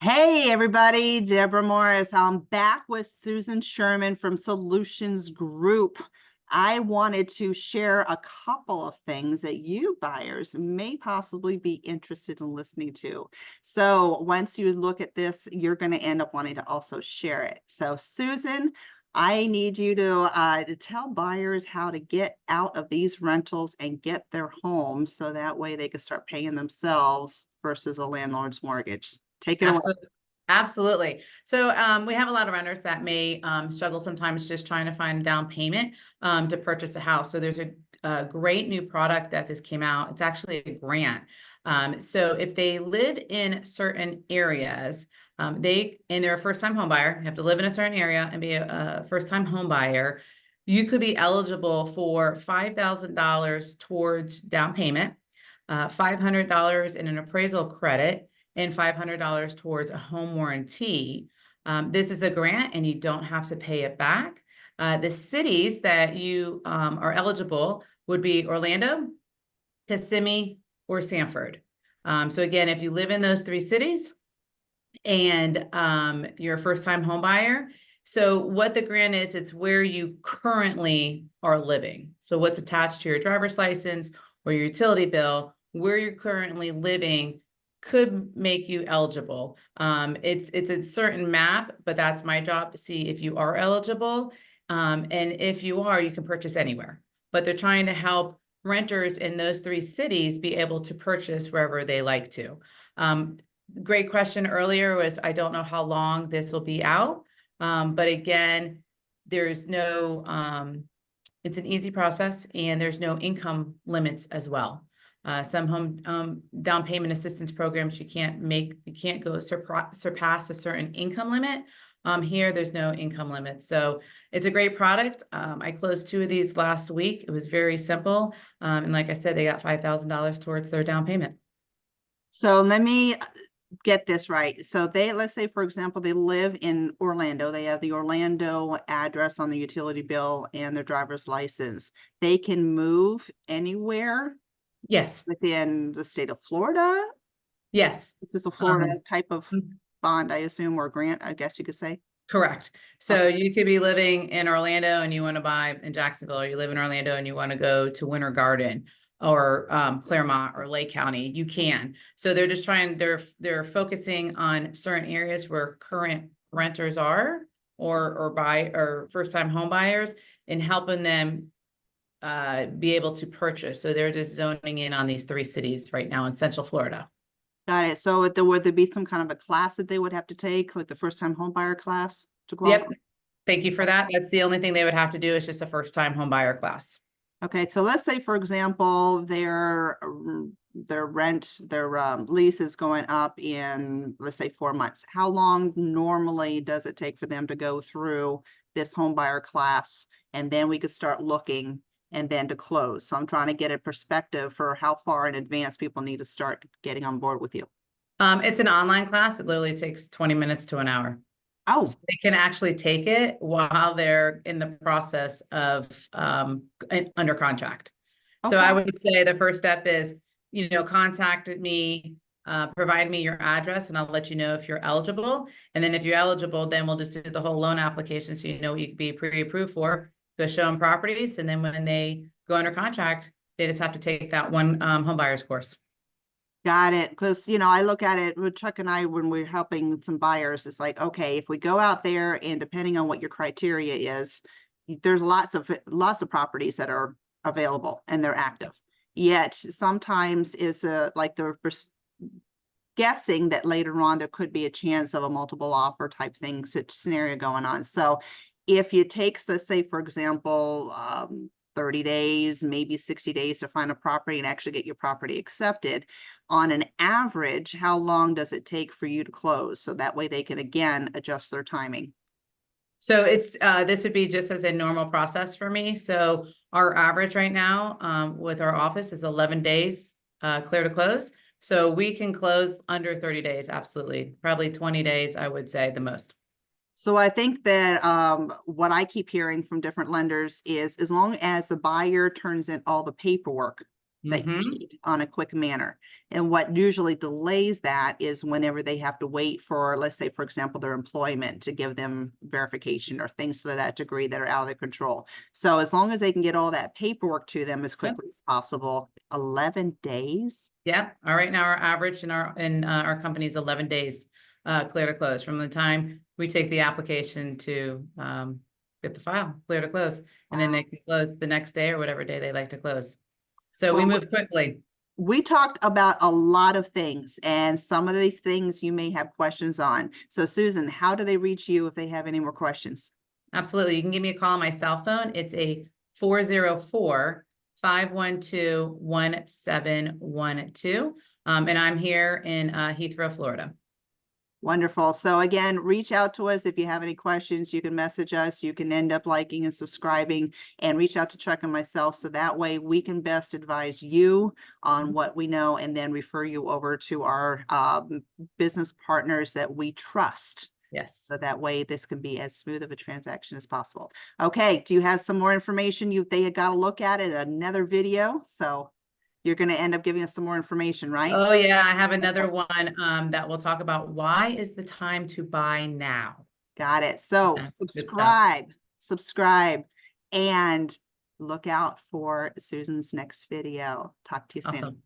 Hey everybody, Deborah Morris. I'm back with Susan Sherman from Solutions Group. I wanted to share a couple of things that you buyers may possibly be interested in listening to. So once you look at this, you're going to end up wanting to also share it. So Susan, I need you to tell buyers how to get out of these rentals and get their homes so that way they can start paying themselves versus a landlord's mortgage. Take it away. Absolutely. Absolutely. So we have a lot of renters that may struggle sometimes just trying to find a down payment to purchase a house. So there's a great new product that just came out. It's actually a grant. So if they live in certain areas, and they're a first-time home buyer, you have to live in a certain area and be a first-time home buyer, you could be eligible for $5,000 towards down payment, $500 in an appraisal credit, and $500 towards a home warranty. This is a grant and you don't have to pay it back. The cities that you are eligible would be Orlando, Kissimmee, or Sanford. So again, if you live in those three cities and you're a first-time home buyer, so what the grant is, it's where you currently are living. So what's attached to your driver's license or your utility bill, where you're currently living could make you eligible. It's a certain map, but that's my job to see if you are eligible. And if you are, you can purchase anywhere. But they're trying to help renters in those three cities be able to purchase wherever they like to. Great question earlier was, I don't know how long this will be out. But again, there's no, it's an easy process and there's no income limits as well. Some home down payment assistance programs, you can't go surpass a certain income limit. Here, there's no income limit. So it's a great product. I closed 2 of these last week. It was very simple. And like I said, they got $5,000 towards their down payment. So let me get this right. So let's say, for example, they live in Orlando. They have the Orlando address on the utility bill and their driver's license. They can move anywhere. Yes. Within the state of Florida? Yes. It's just a Florida type of bond, I assume, or grant, I guess you could say. Correct. So you could be living in Orlando and you want to buy in Jacksonville, or you live in Orlando and you want to go to Winter Garden or Claremont or Lake County, you can. So they're just trying, they're focusing on certain areas where current renters are or first-time home buyers and helping them be able to purchase. So they're just zoning in on these 3 cities right now in Central Florida. Got it. So would there be some kind of a class that they would have to take, like the first-time home buyer class to qualify? Yep. Thank you for that. That's the only thing they would have to do is just a first-time home buyer class. Okay, so let's say, for example, their lease is going up in, let's say, 4 months. How long normally does it take for them to go through this home buyer class? And then we could start looking and then to close. So I'm trying to get a perspective for how far in advance people need to start getting on board with you. It's an online class. It literally takes 20 minutes to an hour. Oh, so they can actually take it while they're in the process of under contract. Okay. So I would say the first step is, contact me, provide me your address, and I'll let you know if you're eligible. And then if you're eligible, then we'll just do the whole loan application so you know what you could be pre-approved for. Go show them properties, and then when they go under contract, they just have to take that one home buyers course. Got it. Because, I look at it with Chuck and I when we're helping some buyers, it's like, okay, if we go out there and depending on what your criteria is, there's lots of properties that are available and they're active. Yet sometimes it's like they're guessing that later on there could be a chance of a multiple offer type thing scenario going on. So if it takes, let's say, for example, 30 days, maybe 60 days to find a property and actually get your property accepted, on an average, how long does it take for you to close? So that way they can, again, adjust their timing. So it's this would be just as a normal process for me. So our average right now with our office is 11 days clear to close. So we can close under 30 days. Absolutely. Probably 20 days, I would say the most. So I think that what I keep hearing from different lenders is as long as the buyer turns in all the paperwork, that you Mhm. need on a quick manner. And what usually delays that is whenever they have to wait for, let's say, for example, their employment to give them verification or things to that degree that are out of their control. So as long as they can get all that paperwork to them as Yep. quickly as possible, 11 days. Yep. All right. Now our average in our company is 11 days clear to close from the time we take the application to get the file clear to close, and then Wow. they can close the next day or whatever day they like to close. So we Well, move quickly. we talked about a lot of things, and some of the things you may have questions on. So Susan, how do they reach you if they have any more questions? Absolutely. You can give me a call on my cell phone. It's a 404-512-1712. And I'm here in Heathrow, Florida. Wonderful. So again, reach out to us if you have any questions. You can message us. You can end up liking and subscribing, and reach out to Chuck and myself. So that way we can best advise you on what we know and then refer you over to our business partners that we trust. Yes. So that way this can be as smooth of a transaction as possible. Okay. Do you have some more information? They had got to look at it, another video. So you're going to end up giving us some more information, right? Oh yeah, I have another one that will talk about why is the time to buy now. Got it. So Yeah, good stuff. subscribe, and look out for Susan's next video. Talk to you soon. Awesome.